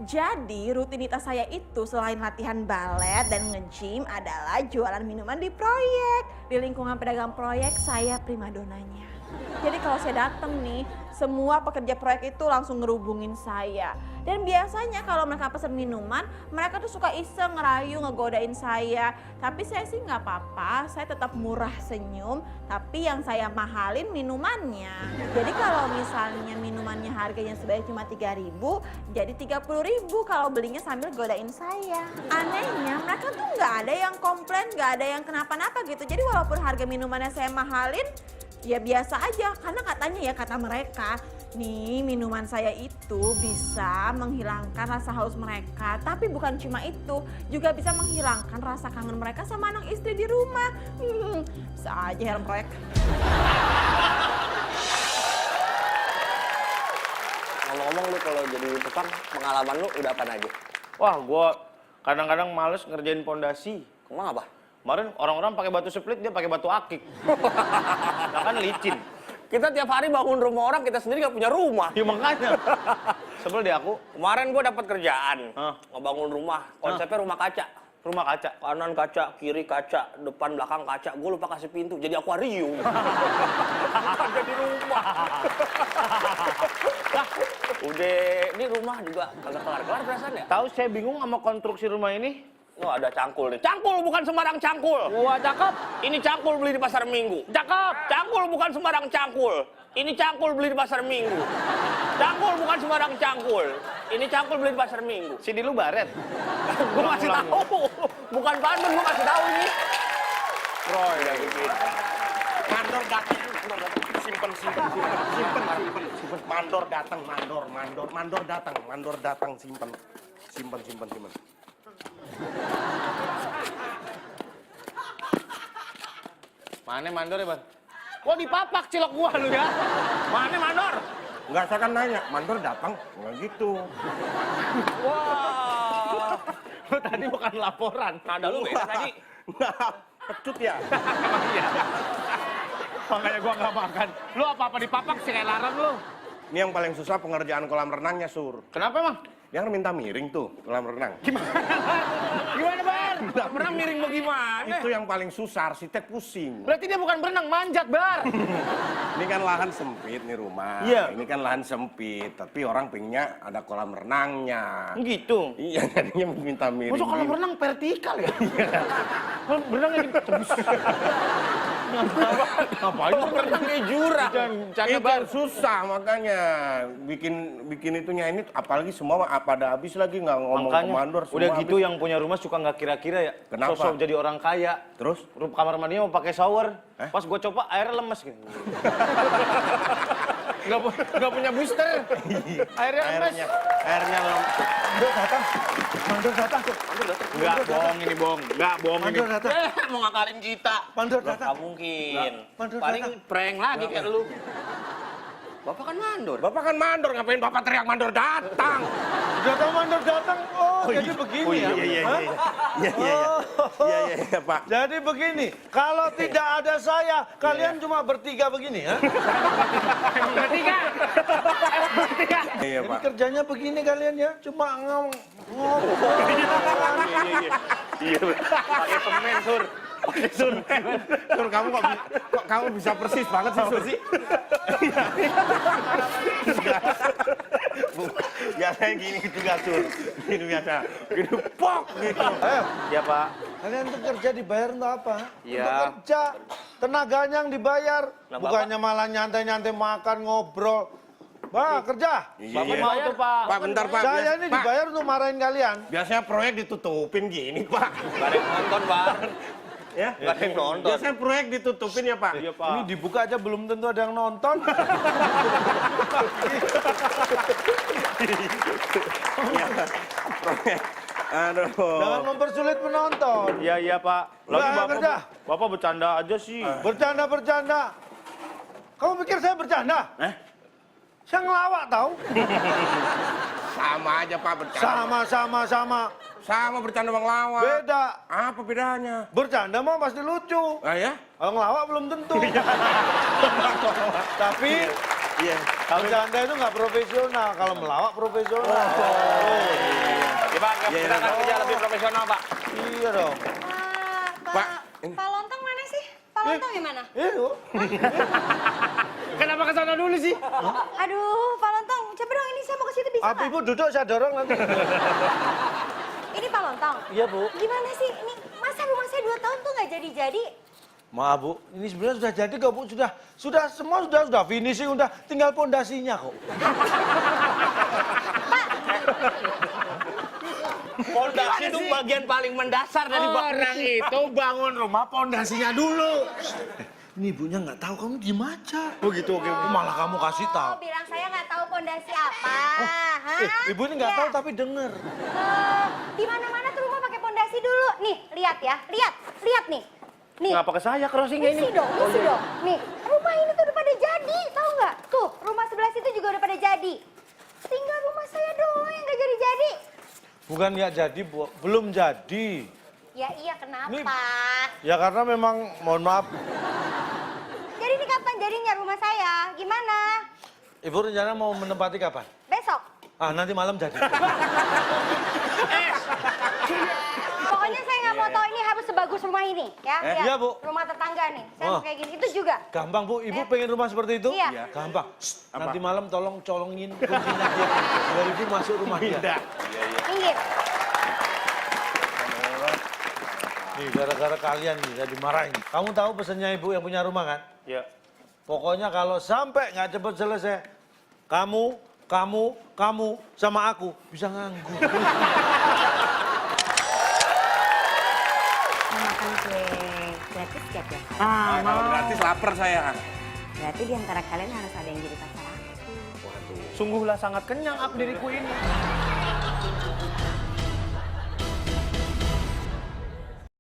Jadi rutinitas saya itu selain latihan balet dan nge-gym adalah jualan minuman di proyek. Di lingkungan pedagang proyek saya primadonanya. Jadi kalau saya datang nih, semua pekerja proyek itu langsung ngerubungin saya. Dan biasanya kalau mereka pesen minuman, mereka tuh suka iseng ngerayu, ngegodain saya. Tapi saya sih nggak apa-apa, saya tetap murah senyum. Tapi yang saya mahalin minumannya. Jadi kalau misalnya minumannya harganya sebanyak cuma 3.000, jadi 30.000 kalau belinya sambil godain saya. Anehnya mereka tuh nggak ada yang komplain, nggak ada yang kenapa-napa gitu. Jadi walaupun harga minumannya saya mahalin, ya biasa aja, karena katanya ya kata mereka, nih minuman saya itu bisa menghilangkan rasa haus mereka. Tapi bukan cuma itu, juga bisa menghilangkan rasa kangen mereka sama anak istri di rumah. Bisa aja helm proyek. Ngomong-ngomong lu kalau jadi tukang, pengalaman lu udah apa aja? Wah, gua kadang-kadang males ngerjain pondasi. Emang apa? Kemarin orang-orang pakai batu split, dia pakai batu akik. Nah kan licin. Kita tiap hari bangun rumah orang, kita sendiri gak punya rumah. Ya makanya. Sebel deh aku. Kemarin gua dapat kerjaan, Hah? ngebangun rumah. Konsepnya rumah kaca. Rumah kaca. Kanan kaca, kiri kaca, depan belakang kaca. Gue lupa kasih pintu, jadi akuarium. Bukan jadi rumah. Udah, ini rumah juga kagak kelar-kelar perasaan ya? Tahu saya bingung sama konstruksi rumah ini. Oh, ada cangkul nih. Cangkul bukan sembarang cangkul. Wah, cakep. Ini cangkul beli di pasar Minggu. Cakep. Cangkul bukan sembarang cangkul. Ini cangkul beli di pasar Minggu. Cangkul bukan sembarang cangkul. Ini cangkul beli di pasar Minggu. Sini lu baret. Gue masih tahu. Bukan Bandung, gue masih tahu ini. Roy. Udah bikin. Mandor datang, simpen. Mandor datang, mandor datang, simpen. Mana mandor ya, Bang? Wah, dipapak cilok gua lu ya. Mana mandor? Enggak, saya kan nanya, mandor datang, enggak gitu. Wah. Lu tadi bukan laporan. Nada lu beda tadi. Enggak, pecut ya. Emang iya. Makanya gua nggak makan. Lu apa-apa dipapak sih kayak larang lu. Ini yang paling susah pengerjaan kolam renangnya, Sur. Kenapa, Bang? Dia kan minta miring tuh, kolam renang. Gimana, Bang? Pernah miring bagaimana? Itu yang paling susah, arsitek pusing. Berarti dia bukan berenang, manjat, Bar. Ini kan lahan sempit nih rumah. Iya. Ini kan lahan sempit, tapi orang pengennya ada kolam renangnya. Gitu. Iya, jadinya minta miring. Masuk kolam renang vertikal ya? Kolam berenangnya di tebus. Ngapain lu berenang di jurang? Canda, Itu Bar. yang susah makanya bikin itunya ini, apalagi semua pada habis lagi nggak ngomong Makanya, komandor. udah semua gitu habis. yang punya rumah suka nggak kira-kira ya. Kenapa? Sosok jadi orang kaya. Terus? Kamar mandinya mau pakai shower. Pas gue coba airnya lemes gitu. Nggak punya booster. Airnya lemes. Airnya Mandor datang. Nggak bohong ini bohong. Nggak bohong ini. Mandor datang. Mau ngakalin kita. Mandor Nggak datang. mungkin. Mandor Paling datang. prank lagi kayak lu. Bapak kan mandor. Bapak kan mandor, ngapain Bapak teriak mandor datang? Datang mandor datang. Oh, jadi begini Oh iya ya. iya Hah? iya Pak. Jadi begini, kalau tidak ada saya, kalian cuma bertiga begini ya. Bertiga. Iya Jadi Pak. kerjanya begini kalian ya, cuma ngobrol. Iya. Pakai semen sur. Sur, kamu kok kamu bisa persis banget sih Sur? Biasanya gini juga Sur. Gini biasa. Gini pok gitu. Ya Pak. Kalian tuh kerja dibayar untuk apa? Iya. Untuk kerja. Tenaganya yang dibayar. Nah, Bukannya malah nyantai-nyantai makan, ngobrol. Bah, kerja. Bapak mau tuh Pak. Pak, bentar Pak. Saya ini Pak, dibayar untuk marahin kalian. biasanya proyek ditutupin gini Pak. Gak ada yang nonton, Bar. Ya? Gak ada yang nonton. Biasanya proyek ditutupin ya Pak. Iya Pak. Ini dibuka aja belum tentu ada yang nonton. Proyek. Aduh. Jangan mempersulit penonton. Iya iya Pak. Lagi Udah, kerja. Bapak bercanda aja sih. Bercanda-bercanda. Kamu pikir saya bercanda? Saya ngelawak tahu. Sama aja Pak bercanda. Sama. Sama bercanda bang lawan. Beda. Apa bedanya? Bercanda mah pasti lucu. Ah ya? Kalau ngelawak belum tentu. Tapi Iya. Kalau bercanda itu nggak profesional, kalau melawak profesional. Ya Pak, silakan kerja lebih profesional Pak. Iya dong. Pak, Pak Lontong mana sih? Pak Lontong gimana? Yuk. Kenapa ke sana dulu sih? Aduh, Pak Lontong, coba dong ini saya mau ke situ bisa Apa nggak? ibu duduk saya dorong nanti. Ini Pak Lontong. Iya bu. Gimana sih? Ini masa rumah saya 2 tahun tuh nggak jadi-jadi? Maaf bu, ini sebenarnya sudah jadi kok bu, sudah semua sudah finishing, udah tinggal pondasinya kok. Pondasi itu bagian paling mendasar dari Orang itu bangun rumah pondasinya dulu. Ini ibunya nggak tahu, kamu diem aja. Oh gitu, oke. Malah kamu kasih tahu. Oh, bilang saya nggak tahu pondasi apa. Hah? Ibu ini nggak Ya. tahu tapi denger. Di mana-mana tuh rumah pakai pondasi dulu. Nih, lihat ya, lihat nih. Nih. Ngapa ke saya crossingnya ini? Isi dong. Nih, rumah ini tuh udah pada jadi, tahu nggak? Tuh, rumah sebelah situ juga udah pada jadi. Tinggal rumah saya doang yang nggak jadi-jadi. Bukan nggak jadi bu, belum jadi. Ya iya, kenapa? Nih. Ya karena memang, mohon maaf, Jadi ini kapan jadinya rumah saya? Gimana? ibu rencana mau menempati kapan? Besok. Ah nanti malam jadi. Pokoknya saya nggak mau tahu ini harus sebagus rumah ini, ya? Lihat, Iya, Bu. Rumah tetangga nih. Saya Oh. mau kayak gini. Itu juga. Gampang bu, ibu pengen rumah seperti itu? Iya. Gampang. Shh, nanti malam tolong colongin kuncinya dia. Biar ibu masuk rumah dia. Minggir. Nih gara-gara kalian nih, saya dimarahin. Kamu tahu pesannya ibu yang punya rumah kan? Ya. Pokoknya kalau sampai nggak cepet selesai, kamu sama aku bisa nganggur. Mau makan kue gratis gak ya? Ah, kalau gratis lapar saya. Berarti di antara kalian harus ada yang jadi pacar aku. Sungguhlah sangat kenyang aku diriku ini.